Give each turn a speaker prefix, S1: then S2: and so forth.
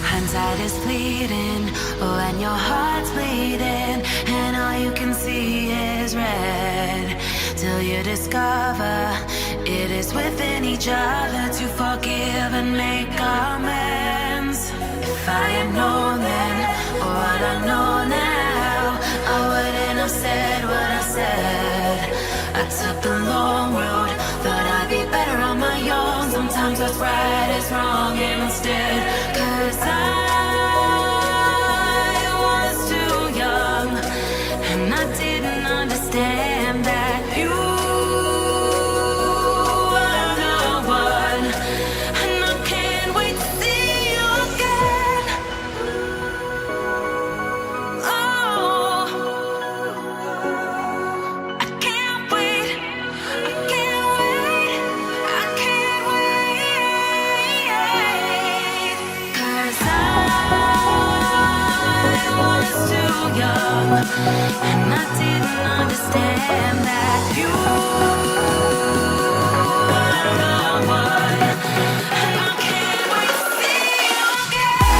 S1: Hindsight is fleeting when your heart's bleeding and all you can see is red. Till you discover it is within each other to forgive and make amends. If I had known then what I know now, I wouldn't have said what I said. I took the long road, thought I'd be better on my own. Sometimes what's right is wrong instead. 'Cause I was too young and I didn't understand that you were the one. And I can't wait to see you again. Oh, I can't wait, I can't wait, I can't wait. 'Cause I was too young and I didn't understand that you were the one. And I can't wait to see you again.